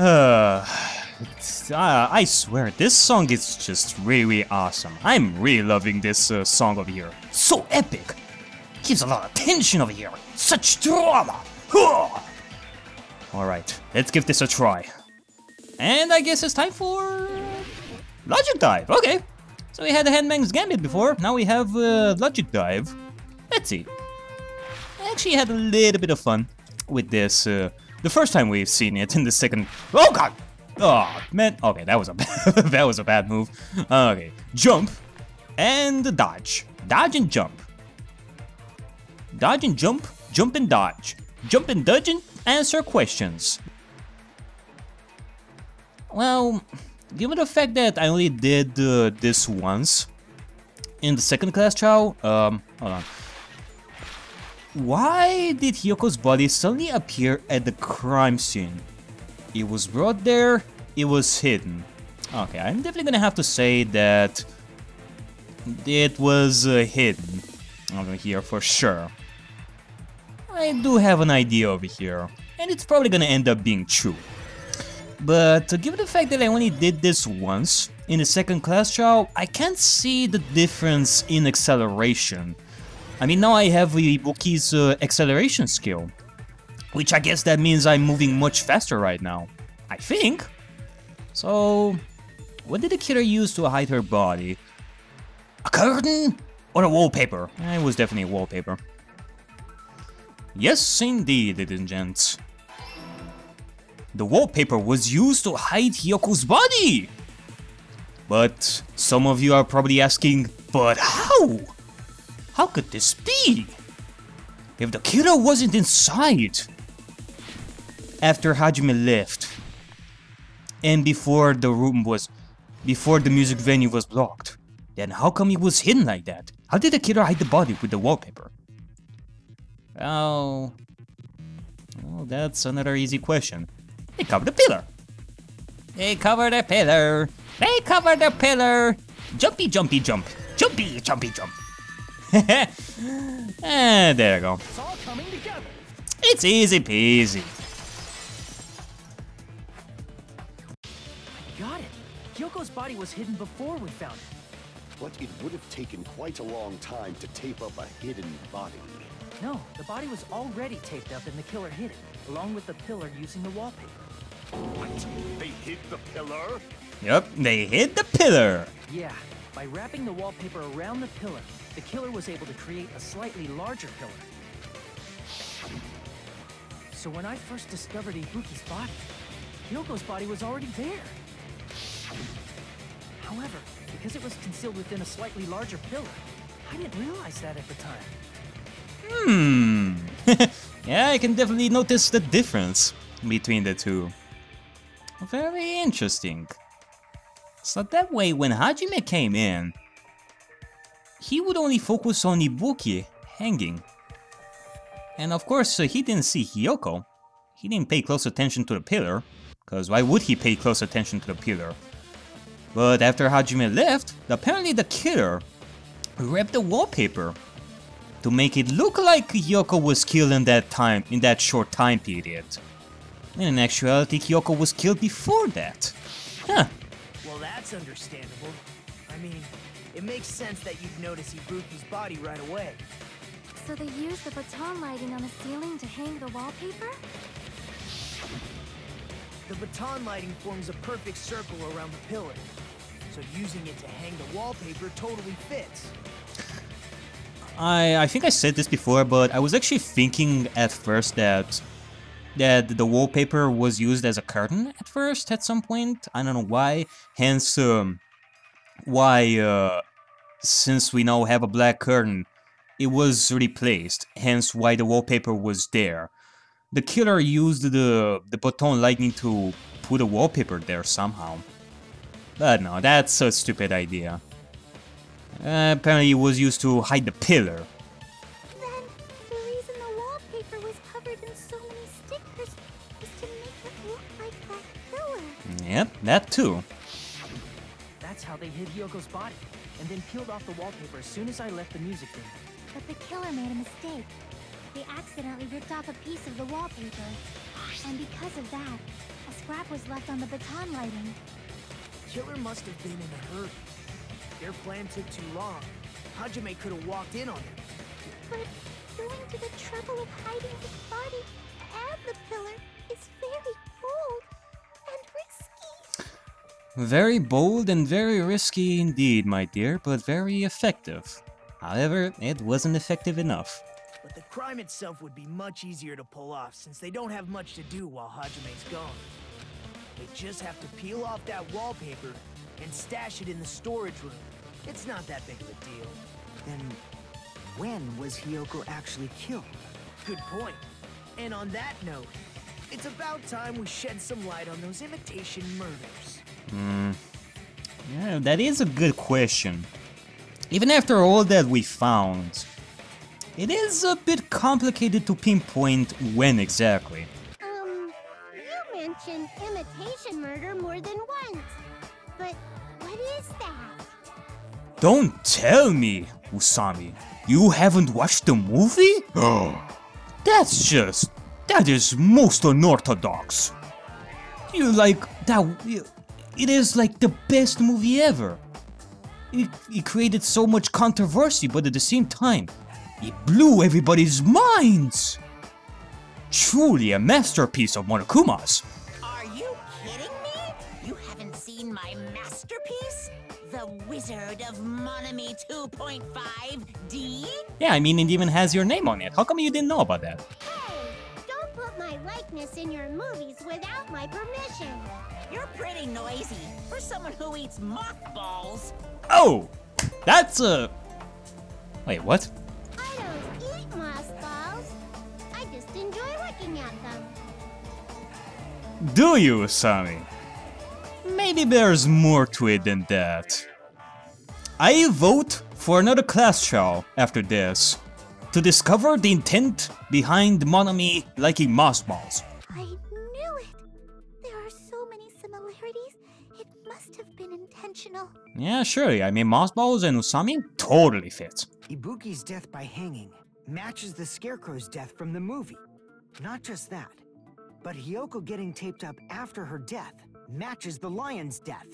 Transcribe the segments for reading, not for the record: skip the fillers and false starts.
I swear, this song is just really awesome. I'm really loving this song over here. So epic! Gives a lot of tension over here. Such drama! Alright, let's give this a try. And I guess it's time for... Logic Dive, okay. So we had the Handmaid's Gambit before, now we have Logic Dive. Let's see. I actually had a little bit of fun with this the first time we've seen it. In the second... Oh god! Oh man, okay, that was a that was a bad move. Okay, jump and dodge. Dodge and jump. Dodge and jump, jump and dodge. Jump and dodge and answer questions. Well, given the fact that I only did this once in the second class trial, hold on. Why did Hyoko's body suddenly appear at the crime scene? It was brought there, it was hidden. Okay, I'm definitely gonna have to say that it was hidden over here for sure. I do have an idea over here, and it's probably gonna end up being true. But given the fact that I only did this once in the second class trial, I can't see the difference in acceleration. I mean, now I have Ibuki's acceleration skill, which I guess that means I'm moving much faster right now. I think. So, what did the killer use to hide her body? A curtain or a wallpaper? It was definitely a wallpaper. Yes, indeed, ladies and gents. The wallpaper was used to hide Hyoko's body! But some of you are probably asking, but how? How could this be? If the killer wasn't inside after Hajime left, and before the music venue was blocked, then how come he was hidden like that? How did the killer hide the body with the wallpaper? Well, that's another easy question. They covered the pillar. They covered the pillar. They covered the pillar. Jumpy, jumpy, jump. Jumpy, jumpy, jump. And there you go. It's all coming together. It's easy peasy. Got it. Hyoko's body was hidden before we found it. But it would have taken quite a long time to tape up a hidden body. No, the body was already taped up and the killer hid it, along with the pillar using the wallpaper. What? They hid the pillar? Yep, they hid the pillar. Yeah, by wrapping the wallpaper around the pillar, the killer was able to create a slightly larger pillar. So when I first discovered Ibuki's body, Hyoko's body was already there. However, because it was concealed within a slightly larger pillar, I didn't realize that at the time. Yeah, I can definitely notice the difference between the two. Very interesting. So that way, when Hajime came in, he would only focus on Ibuki hanging. And of course, he didn't see Hyoko. He didn't pay close attention to the pillar, because why would he pay close attention to the pillar? But after Hajime left, apparently the killer wrapped the wallpaper to make it look like Hyoko was killed in that short time period. In actuality, Hyoko was killed before that. Huh. Well, that's understandable. I mean, it makes sense that you'd notice Ibuki's body right away. So they used the baton lighting on the ceiling to hang the wallpaper? The baton lighting forms a perfect circle around the pillar. So using it to hang the wallpaper totally fits. I think I said this before, but I was actually thinking at first that the wallpaper was used as a curtain at first at some point. I don't know why. Hence, since we now have a black curtain, it was replaced. Hence, why the wallpaper was there. The killer used the baton lightning to put a wallpaper there somehow. But no, that's a stupid idea. Apparently it was used to hide the pillar. Then, the reason the wallpaper was covered in so many stickers was to make it look like that pillar. Yep, that too. That's how they hid Hyoko's body, and then peeled off the wallpaper as soon as I left the music venue. But the killer made a mistake. They accidentally ripped off a piece of the wallpaper. And because of that, as scrap was left on the baton lighting. Killer must have been in a hurry. Their plan took too long. Hajime could have walked in on them. But going to the trouble of hiding his body and the pillar is very bold and risky. Very bold and very risky indeed, my dear, but very effective. However, it wasn't effective enough. But the crime itself would be much easier to pull off since they don't have much to do while Hajime's gone. They just have to peel off that wallpaper and stash it in the storage room. It's not that big of a deal. Then, when was Hiyoko actually killed? Good point. And on that note, it's about time we shed some light on those imitation murders. Yeah, that is a good question. Even after all that we found, it is a bit complicated to pinpoint when exactly. You mentioned imitation murder more than once. But what is that? Don't tell me, Usami. You haven't watched the movie? That is most unorthodox. You like that? It is like the best movie ever. It created so much controversy, but at the same time, it blew everybody's minds. Truly a masterpiece of Monokuma's. Are you kidding me? You haven't seen my masterpiece? The Wizard of Monami 2.5D? Yeah, I mean, it even has your name on it. How come you didn't know about that? Hey, don't put my likeness in your movies without my permission. You're pretty noisy for someone who eats mothballs. Oh! That's a... Wait, what? I don't eat mothballs. I just enjoy looking at them. Do you, Usami? Maybe there's more to it than that. I vote for another class trial after this to discover the intent behind Monami liking mothballs. I knew it. There are so many similarities. It must have been intentional. Yeah, surely. I mean, mothballs and Usami totally fit. Ibuki's death by hanging matches the Scarecrow's death from the movie. Not just that, but Hiyoko getting taped up after her death matches the lion's death.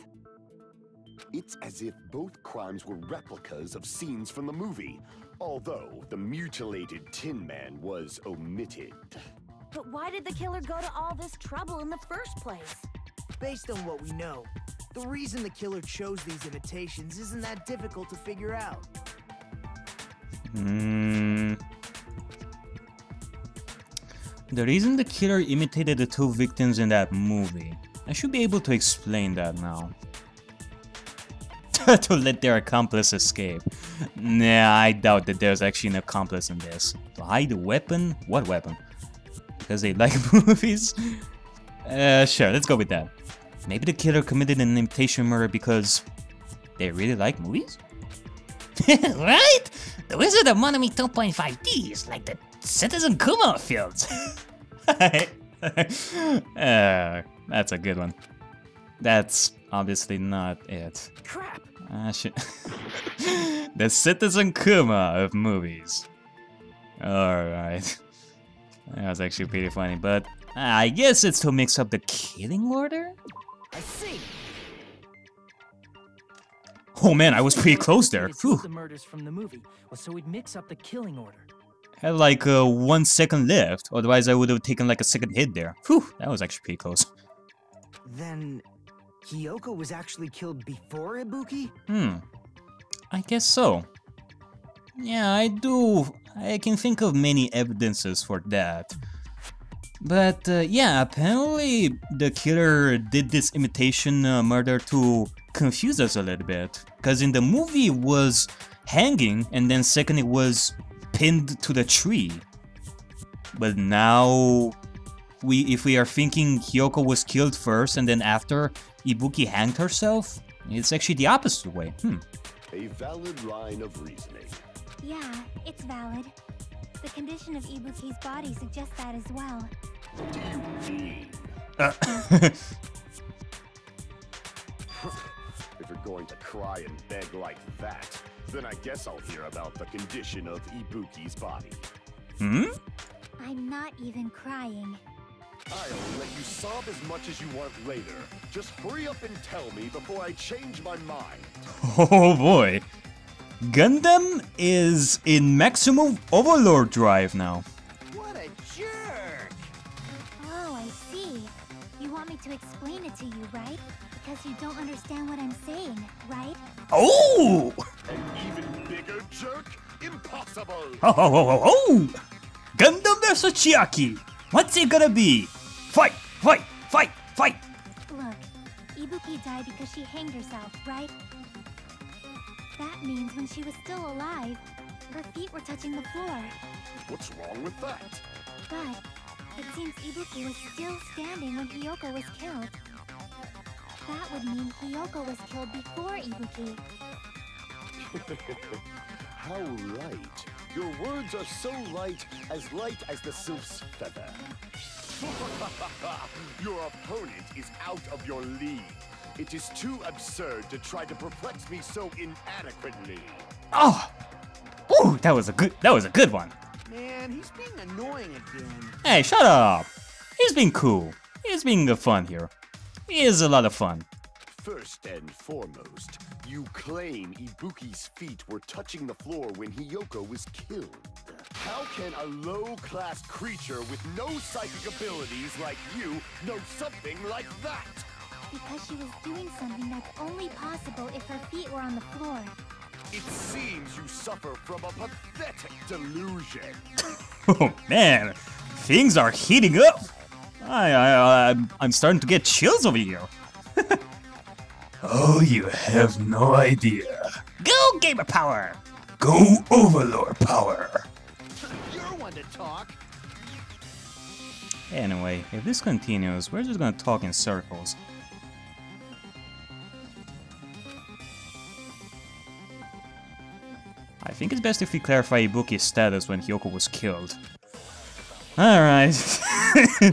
It's as if both crimes were replicas of scenes from the movie, although the mutilated Tin Man was omitted. But why did the killer go to all this trouble in the first place? Based on what we know, the reason the killer chose these imitations isn't that difficult to figure out. The reason the killer imitated the two victims in that movie. I should be able to explain that now. To let their accomplice escape. Nah, I doubt that there's actually an accomplice in this. To hide a weapon? What weapon? Because they like movies? Sure, let's go with that. Maybe the killer committed an imitation murder because they really like movies? Right? The Wizard of Monami 2.5D is like the Citizen Kuma films. That's a good one. That's obviously not it. Crap! Shit. The Citizen Kuma of movies. Alright. That was actually pretty funny, but I guess it's to mix up the killing order? I see! Oh man, I was pretty close there. Whew. The murders from the movie was so we'd mix up the killing order. Had like 1 second left, otherwise I would have taken like a second hit there. Whew, that was actually pretty close. Then Hiyoko was actually killed before Ibuki? I guess so. Yeah, I can think of many evidences for that. But yeah, apparently the killer did this imitation murder to confuse us a little bit. Because in the movie it was hanging, and then second it was pinned to the tree. But now, if we are thinking Hiyoko was killed first and then after Ibuki hanged herself, it's actually the opposite way. A valid line of reasoning. Yeah, it's valid. The condition of Ibuki's body suggests that as well. What do you mean? If you're going to cry and beg like that, then I guess I'll hear about the condition of Ibuki's body. I'm not even crying. I'll let you sob as much as you want later. Just hurry up and tell me before I change my mind. Oh boy. Gundam is in maximum overlord drive now. What a jerk! Oh, I see. You want me to explain it to you, right? Because you don't understand what I'm saying, right? Oh! An even bigger jerk? Impossible! Ho ho ho ho ho! Gundam vs Chiaki! What's it gonna be? Fight! Fight! Fight! Fight! Look, Ibuki died because she hanged herself, right? That means when she was still alive, her feet were touching the floor. What's wrong with that? But it seems Ibuki was still standing when Hiyoko was killed. That would mean Hiyoko was killed before Ibuki. How light. Your words are so light as the sylph's feather. Your opponent is out of your league. It is too absurd to try to perplex me so inadequately. Oh! Ooh, that was a good one. Man, he's being annoying again. Hey, shut up! He's being cool. He's being fun here. He is a lot of fun. First and foremost, you claim Ibuki's feet were touching the floor when Hiyoko was killed. How can a low-class creature with no psychic abilities like you know something like that? Because she was doing something that's only possible if her feet were on the floor. It seems you suffer from a pathetic delusion. Oh man, things are heating up. I'm starting to get chills over here. Oh, you have no idea. Go gamer power. Go overlord power. You're one to talk. Anyway, if this continues, we're just gonna talk in circles. I think it's best if we clarify Ibuki's status when Hiyoko was killed. Alright.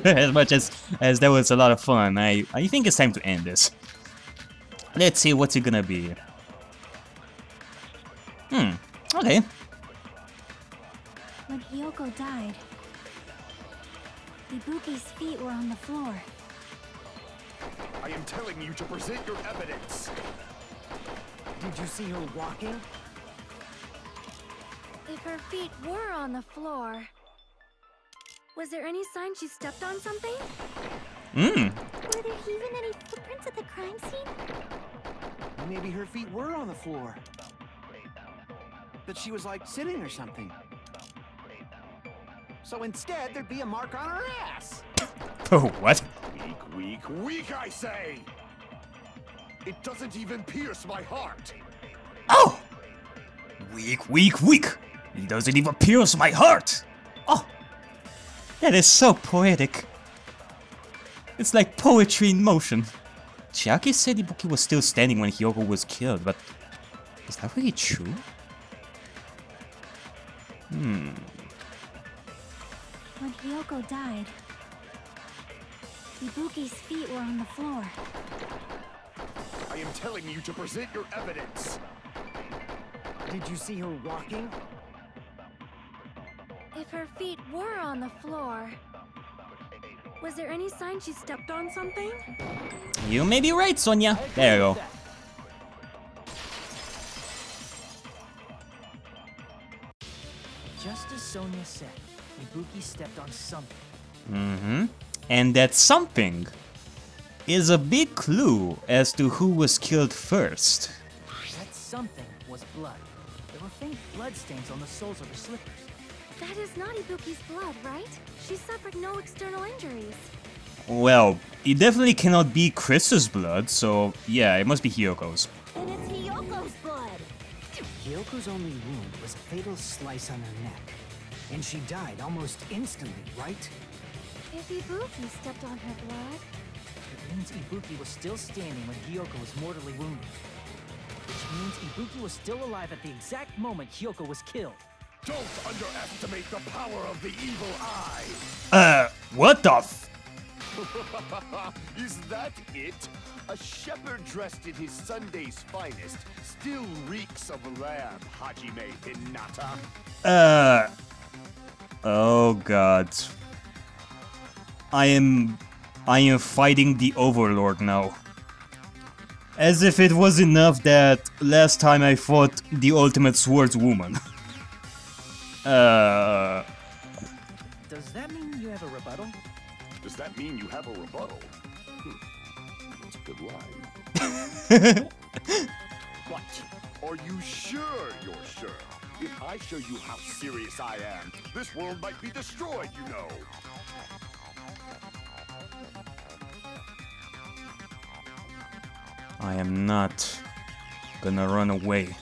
As much as that was a lot of fun, I think it's time to end this. Let's see what's it gonna be. Okay. When Hiyoko died, Ibuki's feet were on the floor. I am telling you to present your evidence. Did you see her walking? If her feet were on the floor, was there any sign she stepped on something? Were there even any footprints at the crime scene? Maybe her feet were on the floor. But she was like sitting or something. So instead, there'd be a mark on her ass. Oh, what? Weak, I say! It doesn't even pierce my heart. Oh! Weak. It doesn't even pierce my heart. Oh! That is so poetic. It's like poetry in motion. Chiaki said Ibuki was still standing when Hiyoko was killed, but is that really true? When Hiyoko died, Ibuki's feet were on the floor. I am telling you to present your evidence. Did you see her walking? If her feet were on the floor, was there any sign she stepped on something? You may be right, Sonia. There you go. Just as Sonia said, Ibuki stepped on something. And that something is a big clue as to who was killed first. That something was blood. There were faint blood stains on the soles of her slippers. That is not Ibuki's blood, right? She suffered no external injuries. Well, it definitely cannot be Chris's blood, so yeah, it must be Hiyoko's. And it's Hiyoko's blood! Hyoko's only wound was a fatal slice on her neck. And she died almost instantly, right? If Ibuki stepped on her blood... It means Ibuki was still standing when Hiyoko was mortally wounded. Which means Ibuki was still alive at the exact moment Hiyoko was killed. Don't underestimate the power of the evil eye! What the f- Is that it? A shepherd dressed in his Sunday's finest still reeks of lamb, Hajime Hinata. Oh god. I am fighting the Overlord now. As if it was enough that last time I fought the Ultimate Swordswoman. Does that mean you have a rebuttal? Does that mean you have a rebuttal? That's a good line. What? Are you sure you're sure? If I show you how serious I am, this world might be destroyed, you know. I am not gonna run away.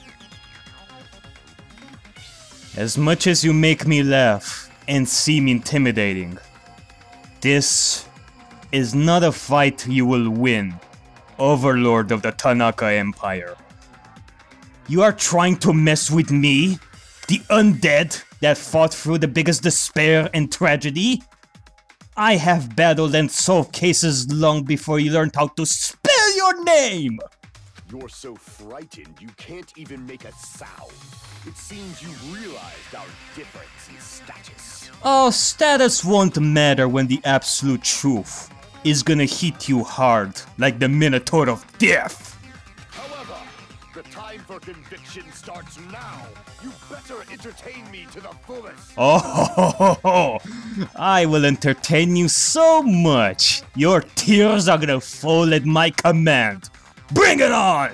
As much as you make me laugh and seem intimidating, this is not a fight you will win, Overlord of the Tanaka Empire. You are trying to mess with me, the undead that fought through the biggest despair and tragedy? I have battled and solved cases long before you learned how to spell your name! You're so frightened you can't even make a sound. It seems you realized our difference in status. Oh, status won't matter when the absolute truth is gonna hit you hard like the Minotaur of Death. However, the time for conviction starts now. You better entertain me to the fullest. Oh, I will entertain you so much. Your tears are gonna fall at my command. Bring it on!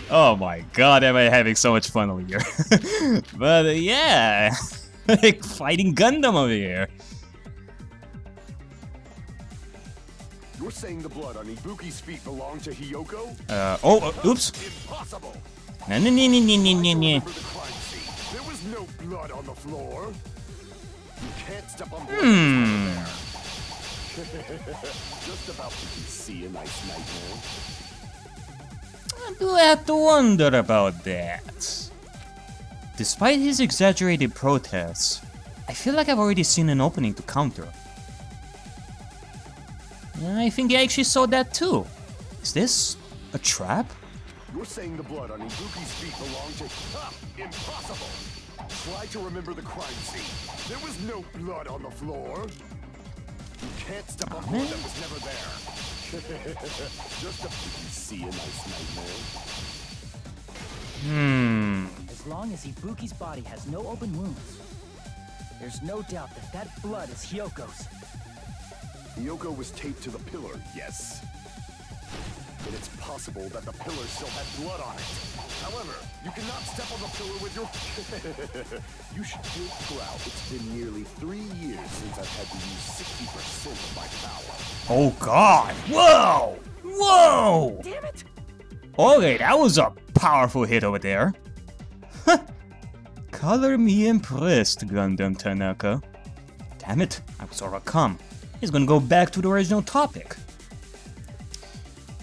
Oh my god, am I having so much fun over here. But yeah, like fighting Gundam over here. You're saying the blood on Ibuki's feet belonged to Hiyoko? Oops. Impossible. Nah. Remember the crime scene. There was no blood on the floor. You can't step on blood. Just about to see a nice nightmare. I do have to wonder about that. Despite his exaggerated protests, I feel like I've already seen an opening to counter. I think I actually saw that too. Is this a trap? You're saying the blood on Ibuki's feet belonged to... impossible! Try to remember the crime scene. There was no blood on the floor. You can't step on blood that was never there. Just a see a nice nightmare. As long as Ibuki's body has no open wounds, there's no doubt that that blood is Hyoko's. Hiyoko was taped to the pillar, yes. But it's possible that the pillar still had blood on it. However, you cannot step on the pillar with your... You should feel proud. It's been nearly 3 years since I've had to use 60% of my power. Oh god! Whoa! Whoa! Damn it! Okay, that was a powerful hit over there. Color me impressed, Gundam Tanaka. Damn it, I was overcome. He's gonna go back to the original topic.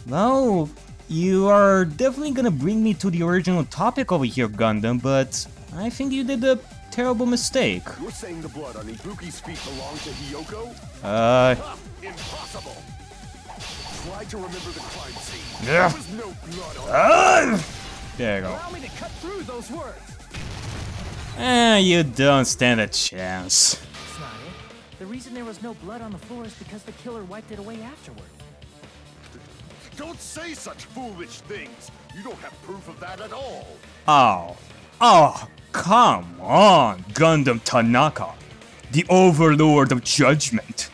Well, you are definitely gonna bring me to the original topic over here, Gundam, but I think you did a terrible mistake. You're saying the blood on Ibuki's feet belonged to Hiyoko? Impossible! Try to remember the crime scene. Yeah. There was no blood on it. There you go. Allow me to cut through those words. You don't stand a chance. That's not it. The reason there was no blood on the floor is because the killer wiped it away afterward. Don't say such foolish things. You don't have proof of that at all. Oh, come on, Gundam Tanaka, the Overlord of Judgment.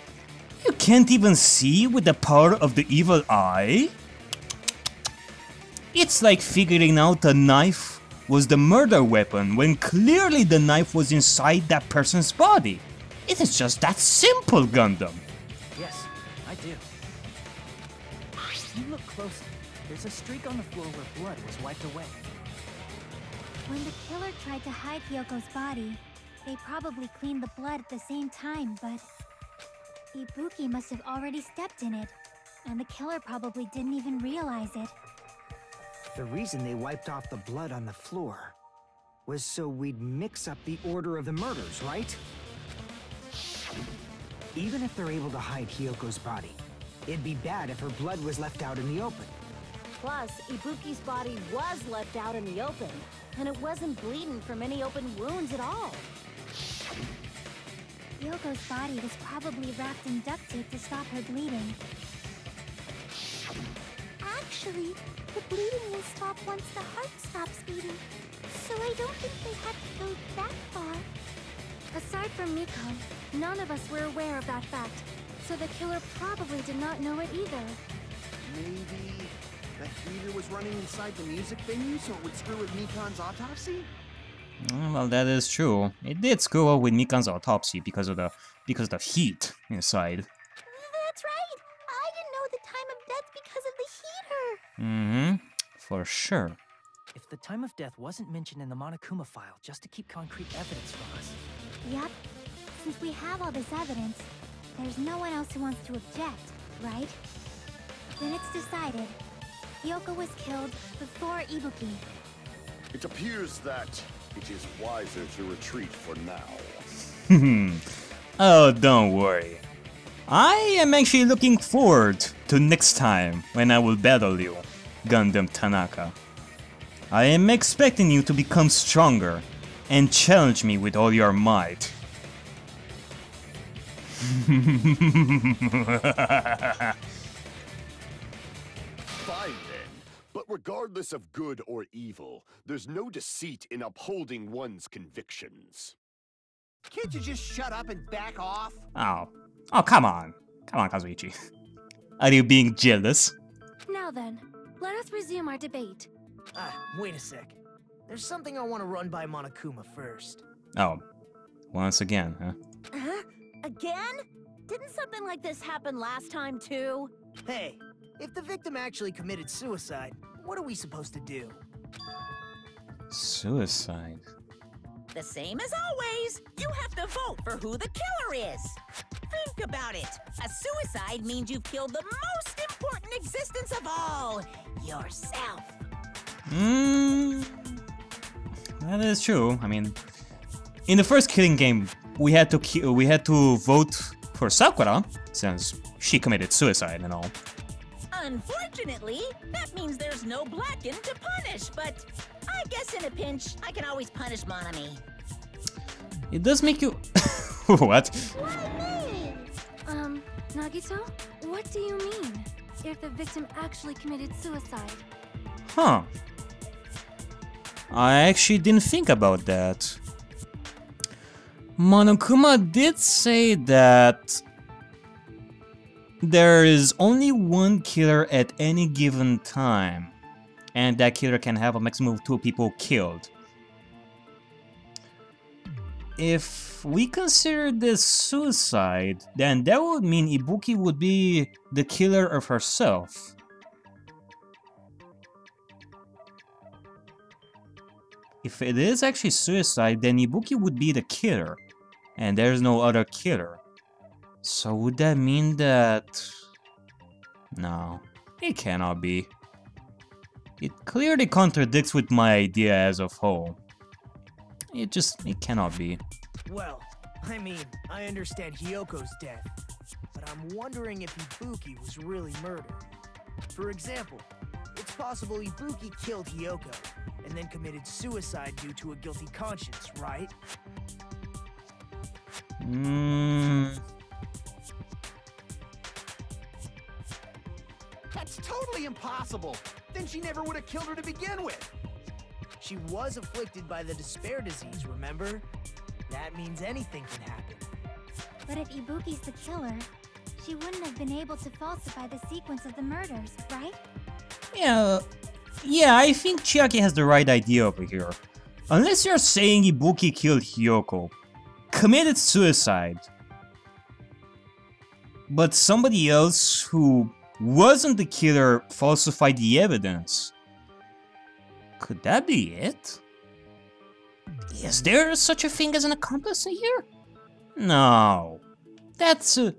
You can't even see with the power of the evil eye? It's like figuring out a knife was the murder weapon when clearly the knife was inside that person's body. It is just that simple, Gundam. Yes, I do. You look closely. There's a streak on the floor where blood was wiped away. When the killer tried to hide Hyoko's body, they probably cleaned the blood at the same time, but Ibuki must have already stepped in it, and the killer probably didn't even realize it. The reason they wiped off the blood on the floor was so we'd mix up the order of the murders, right? Even if they're able to hide Hyoko's body, it'd be bad if her blood was left out in the open. Plus, Ibuki's body was left out in the open, and it wasn't bleeding from any open wounds at all. Hyoko's body was probably wrapped in duct tape to stop her bleeding. Actually, the bleeding will stop once the heart stops beating. So I don't think they had to go that far. Aside from Miko, none of us were aware of that fact, so the killer probably did not know it either. Maybe the heater was running inside the music venue so it would screw with Mikan's autopsy? Well, that is true. It did screw up with Mikan's autopsy because of the heat inside. That's right! I didn't know the time of death because of the heater! Mm-hmm. For sure. If the time of death wasn't mentioned in the Monokuma file just to keep concrete evidence from us. Yep. Since we have all this evidence, there's no one else who wants to object, right? Then it's decided. Hyoko was killed before Ibuki. It appears that it is wiser to retreat for now. Oh, don't worry. I am actually looking forward to next time when I will battle you, Gundam Tanaka. I am expecting you to become stronger and challenge me with all your might. Fine then, but regardless of good or evil, there's no deceit in upholding one's convictions. Can't you just shut up and back off? Oh, come on. Come on, Kazuichi. Are you being jealous? Now then, let us resume our debate. Wait a sec. There's something I want to run by Monokuma first. Oh, once again, huh? Huh? Again? Didn't something like this happen last time too? Hey, if the victim actually committed suicide, what are we supposed to do? Suicide. The same as always. You have to vote for who the killer is. Think about it. A suicide means you've killed the most important existence of all, yourself. That is true. I mean, in the first killing game, we had to vote for Sakura since she committed suicide and all. Unfortunately, that means there's no Blacken to punish, but I guess in a pinch, I can always punish Monami. It does make you... What? Nagito, what do you mean? If the victim actually committed suicide? Huh. I actually didn't think about that. Monokuma did say that there is only one killer at any given time, and that killer can have a maximum of 2 people killed. If we consider this suicide, then that would mean Ibuki would be the killer of herself. If it is actually suicide, then Ibuki would be the killer, and there's no other killer. So would that mean that... No, it cannot be. It clearly contradicts with my idea as a whole. It cannot be. Well, I mean, I understand Hyoko's death, but I'm wondering if Ibuki was really murdered. For example, it's possible Ibuki killed Hyoko, and then committed suicide due to a guilty conscience, right? That's totally impossible! Then she never would have killed her to begin with! She was afflicted by the despair disease, remember? That means anything can happen. But if Ibuki's the killer, she wouldn't have been able to falsify the sequence of the murders, right? Yeah, I think Chiaki has the right idea over here. Unless you're saying Ibuki killed Hyoko, committed suicide, but somebody else who wasn't the killer falsified the evidence. Could that be it? Is there such a thing as an accomplice here? No. That's a...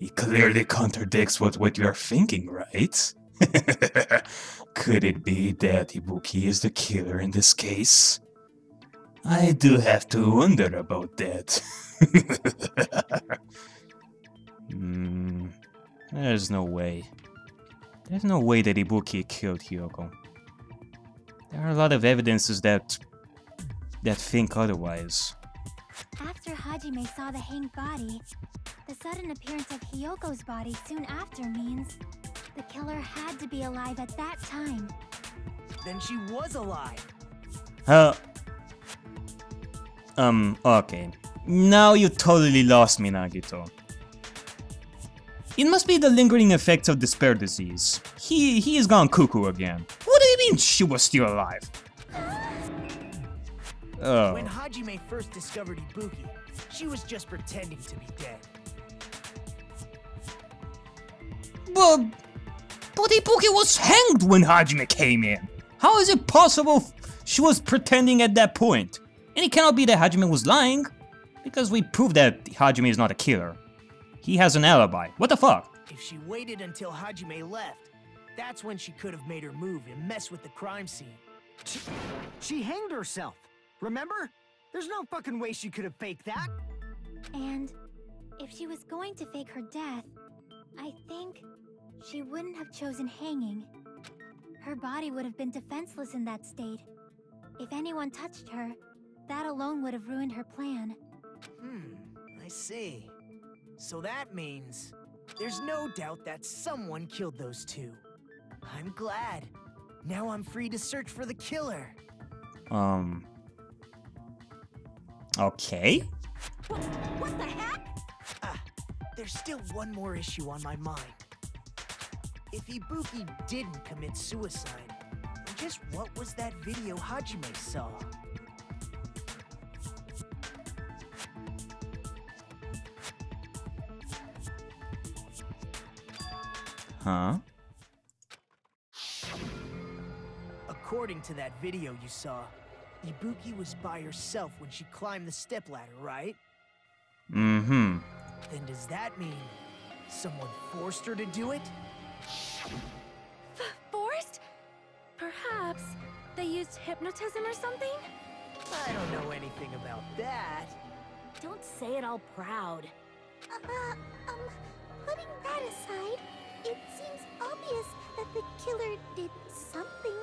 It clearly contradicts what you're thinking, right? Could it be that Ibuki is the killer in this case? I do have to wonder about that. There's no way. There's no way that Ibuki killed Hyoko. There are a lot of evidences that think otherwise. After Hajime Hajime saw the hanged body, the sudden appearance of Hyoko's body soon after means the killer had to be alive at that time. Then she was alive. Okay. Now you totally lost me, Nagito. It must be the lingering effects of despair disease. He is gone cuckoo again. What do you mean she was still alive? Oh. When Hajime first discovered Ibuki, she was just pretending to be dead. But Ibuki was hanged when Hajime came in. How is it possible she was pretending at that point? And it cannot be that Hajime was lying, because we proved that Hajime is not a killer. He has an alibi. What the fuck? If she waited until Hajime left, that's when she could have made her move and mess with the crime scene. She hanged herself. Remember? There's no fucking way she could have faked that. And if she was going to fake her death, I think she wouldn't have chosen hanging. Her body would have been defenseless in that state. If anyone touched her, that alone would have ruined her plan. I see. So that means there's no doubt that someone killed those two. I'm glad. Now I'm free to search for the killer. Okay. What the heck? There's still one more issue on my mind. If Ibuki didn't commit suicide, just what was that video Hajime saw? Huh? According to that video you saw, Ibuki was by herself when she climbed the stepladder, right? Mm-hmm. Then does that mean someone forced her to do it? Forced? Perhaps they used hypnotism or something? I don't know anything about that. Don't say it all proud. Putting that aside, it seems obvious that the killer did something.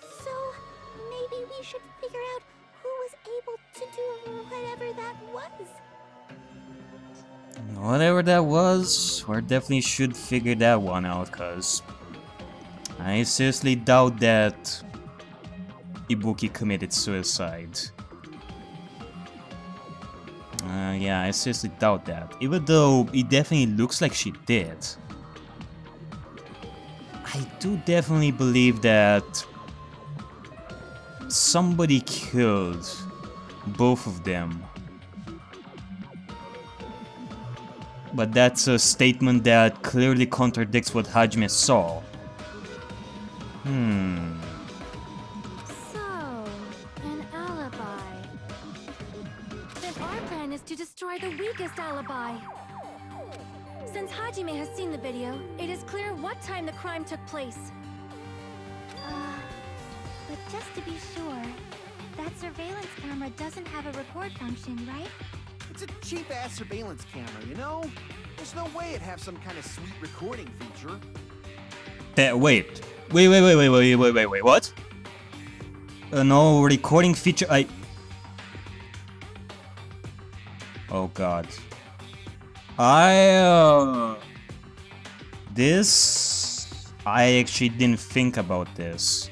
So, maybe we should figure out who was able to do whatever that was. Whatever that was, we definitely should figure that one out, cause I seriously doubt that Ibuki committed suicide. Yeah, I seriously doubt that. Even though it definitely looks like she did. I do definitely believe that somebody killed both of them. But that's a statement that clearly contradicts what Hajime saw. So, an alibi. Then our plan is to destroy the weakest alibi. Since Hajime has seen the video, it is clear what time the crime took place. But just to be sure, that surveillance camera doesn't have a record function, right? It's a cheap-ass surveillance camera, you know? There's no way it'd have some kind of sweet recording feature. Wait, what? No recording feature, Oh god. I actually didn't think about this.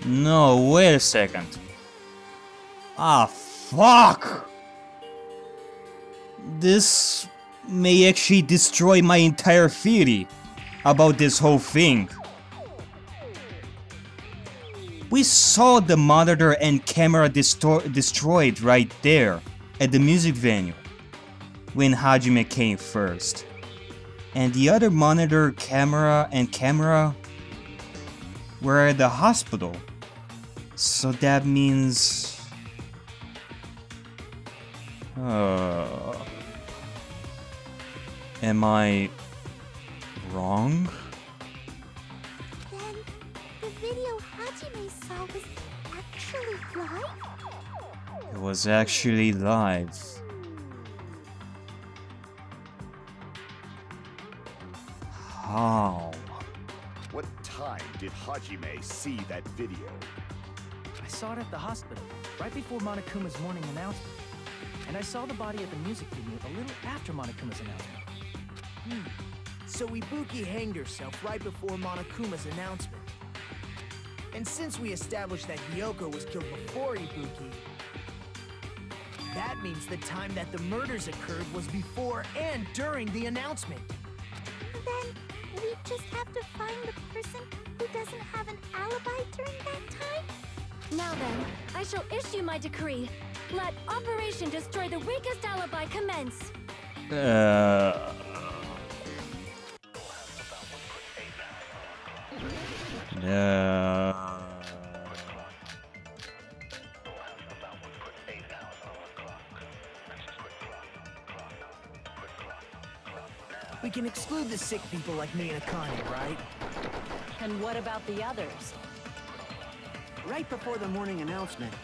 No, wait a second. Ah, fuck! This may actually destroy my entire theory about this whole thing. We saw the monitor and camera destroyed right there at the music venue when Hajime came first. And the other monitor, camera were at the hospital. So that means... am I wrong? Then the video Hajime saw was actually live? It was actually live. How? What time did Hajime see that video? I saw it at the hospital, right before Monokuma's morning announcement. And I saw the body at the music venue a little after Monokuma's announcement. So Ibuki hanged herself right before Monokuma's announcement. And since we established that Hiyoko was killed before Ibuki, that means the time that the murders occurred was before and during the announcement. Then we just have to find the person who doesn't have an alibi during that time? Now then, I shall issue my decree. Let Operation Destroy the Weakest Alibi commence. We can exclude the sick people like me and Akane, right? And what about the others? Right before the morning announcement,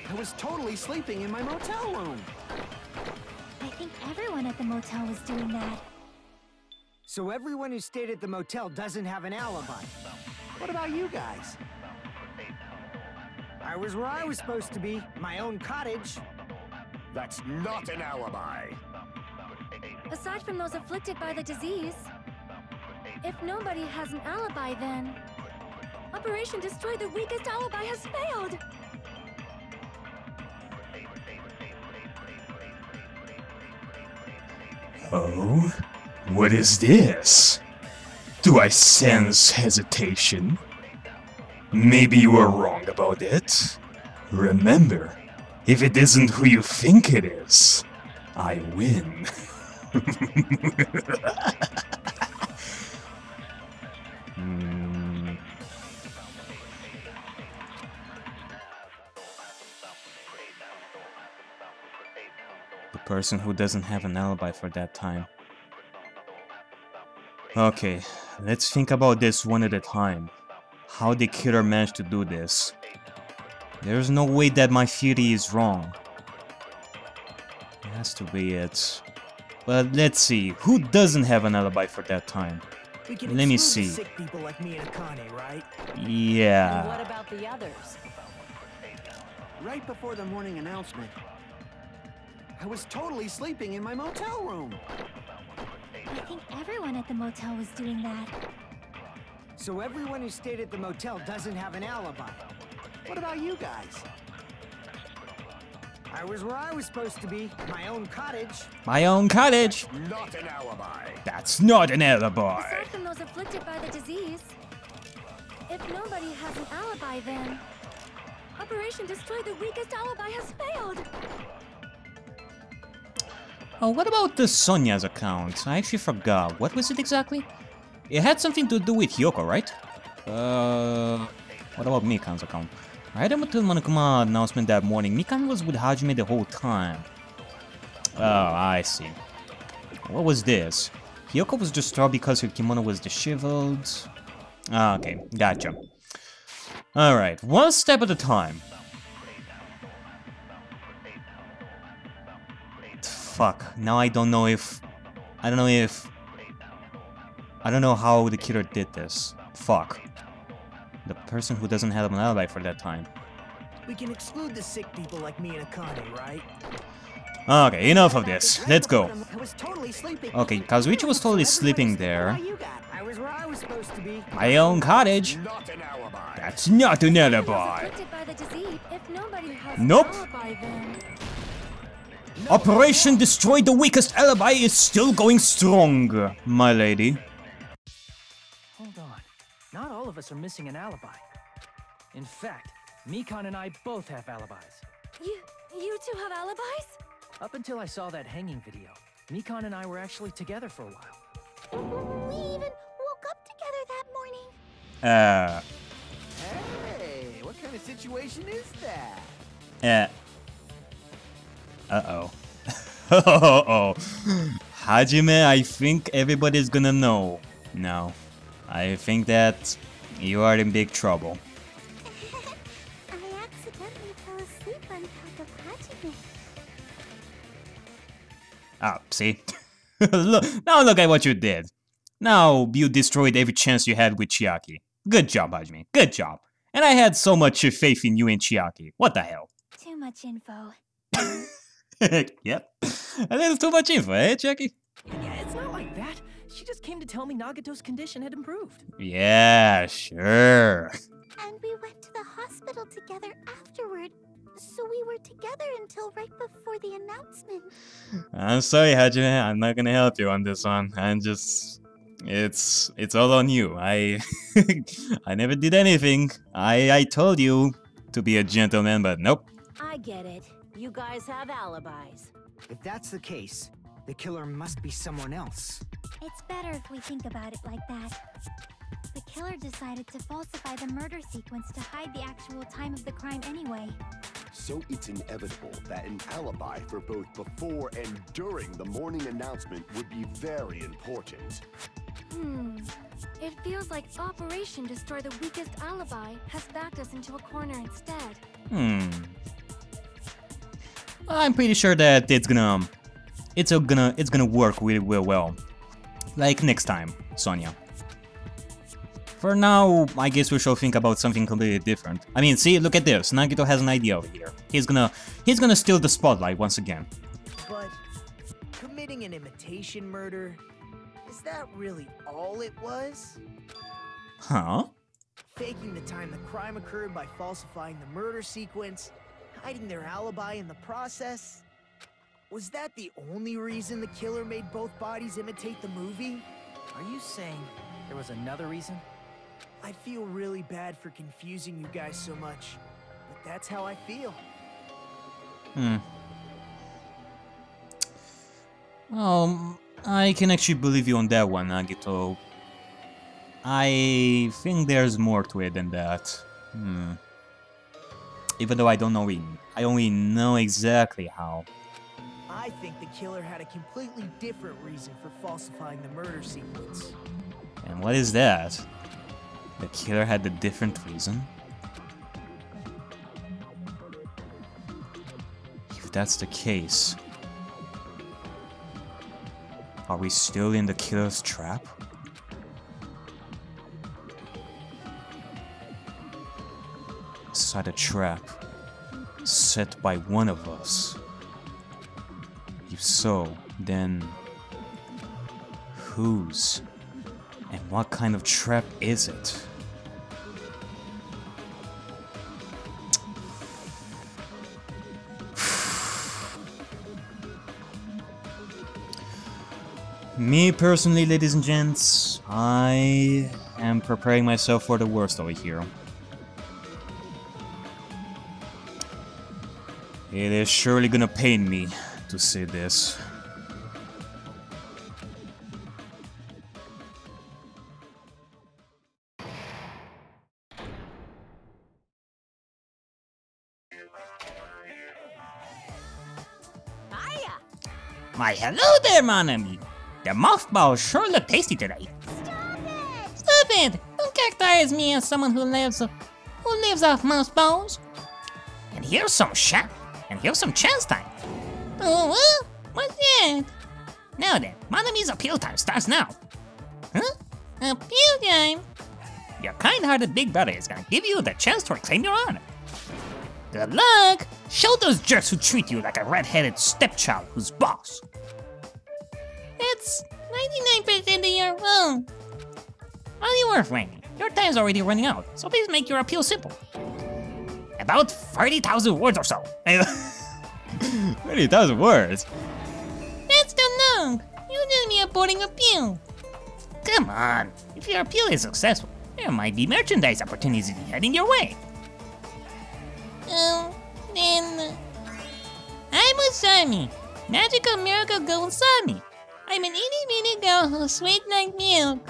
I was totally sleeping in my motel room. I think everyone at the motel was doing that. So everyone who stayed at the motel doesn't have an alibi. What about you guys? I was where I was supposed to be, my own cottage. That's not an alibi. Aside from those afflicted by the disease, if nobody has an alibi, then Operation Destroy the Weakest Alibi has failed. Oh? What is this? Do I sense hesitation? Maybe you are wrong about it. Remember, if it isn't who you think it is, I win. The person who doesn't have an alibi for that time. Okay, let's think about this one at a time. How did Killer manage to do this? There's no way that my theory is wrong. It has to be it. But let's see, who doesn't have an alibi for that time? We can Let me exclude see. the sick people like me and Akane, right? And what Yeah. about the others? Right before the morning announcement, I was totally sleeping in my motel room. I think everyone at the motel was doing that. So everyone who stayed at the motel doesn't have an alibi. What about you guys? I was where I was supposed to be, my own cottage. My own cottage! Not an alibi. That's not an alibi! Aside from those afflicted by the disease, if nobody has an alibi, then Operation Destroy the Weakest Alibi has failed. Oh, what about the Sonya's account? I actually forgot. What was it exactly? It had something to do with Hiyoko, right? What about Mikan's account? Right up until Monokuma announcement that morning, Mikan was with Hajime the whole time. Oh, I see. What was this? Hiyoko was distraught because her kimono was disheveled. Ah, okay, gotcha. Alright, one step at a time. Fuck, now I don't know if... I don't know how the killer did this. Fuck. The person who doesn't have an alibi for that time. We can exclude the sick people like me and Akane, right? Okay, enough of this. Let's go. I was totally sleeping. Okay, Kazuichi was totally sleeping there. I was where I was supposed to be. My own cottage. Not an alibi. That's not an Those alibi. afflicted by the disease, if nobody has Nope. an alibi, then Operation Destroy the Weakest Alibi is still going strong, my lady. Hold on. Not all of us are missing an alibi. In fact, Mikan and I both have alibis. you two have alibis? Up until I saw that hanging video, Mikan and I were actually together for a while. We even woke up together that morning. Hey, what kind of situation is that? Uh-oh. Uh-oh. Hajime, I think everybody's gonna know. No. I think that you are in big trouble. I accidentally fell asleep on top of Hajime. Ah, see? Now look at what you did. Now you destroyed every chance you had with Chiaki. Good job, Hajime. Good job. And I had so much faith in you and Chiaki. What the hell? Too much info. Yep. A little too much info, eh, Chiaki? Yeah, it's not like that. She just came to tell me Nagato's condition had improved. Yeah, sure. And we went to the hospital together afterward. So we were together until right before the announcement. I'm sorry, Hajime. I'm not gonna help you on this one. I'm just... It's all on you. I never did anything. I told you to be a gentleman, but nope. I get it. You guys have alibis. If that's the case, the killer must be someone else. It's better if we think about it like that. The killer decided to falsify the murder sequence to hide the actual time of the crime anyway. So it's inevitable that an alibi for both before and during the morning announcement would be very important. It feels like Operation Destroy the Weakest Alibi has backed us into a corner instead. I'm pretty sure that it's gonna work really well. Like next time, Sonia. For now, I guess we should think about something completely different. I mean, see, look at this. Nagito has an idea over here. He's gonna steal the spotlight once again. But committing an imitation murder, is that really all it was? Huh? Faking the time the crime occurred by falsifying the murder sequence, hiding their alibi in the process. Was that the only reason the killer made both bodies imitate the movie? Are you saying there was another reason? I feel really bad for confusing you guys so much, but that's how I feel. I can actually believe you on that one, Nagito. I think there's more to it than that. Even though I don't know it, I only know exactly how. I think the killer had a completely different reason for falsifying the murder sequence. And what is that? The killer had a different reason? If that's the case, are we still in the killer's trap? Inside a trap set by one of us. If so, then whose? And what kind of trap is it? Me personally, ladies and gents, I am preparing myself for the worst over here. It is surely gonna pain me to say this. Hiya! Why, hello there, mon ami. The mothballs sure look tasty today. Stop it! Stop it! Don't characterize me as someone who lives off mothballs. And here's some chance time. Oh, well, what's that? Now then, mon ami's appeal time starts now. Huh? Appeal time? Your kind-hearted big brother is gonna give you the chance to reclaim your honor. Good luck! Show those jerks who treat you like a red-headed stepchild who's boss. That's 99% of your own. All you worth, Randy. Your time's already running out, so please make your appeal simple. About 30,000 words or so. 30,000 words? That's too long. You did me a boring appeal. Come on. If your appeal is successful, there might be merchandise opportunities heading your way. Then... I'm Usami. Magical Miracle Girl Usami. I'm an itty-bitty girl who's sweet like milk.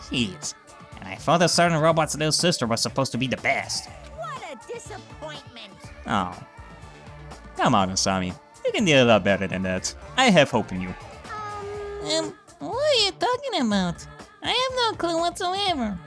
Jeez. And I thought a certain robot's little sister was supposed to be the best. What a disappointment! Oh. Come on, Usami. You can do a lot better than that. I have hope in you. What are you talking about? I have no clue whatsoever.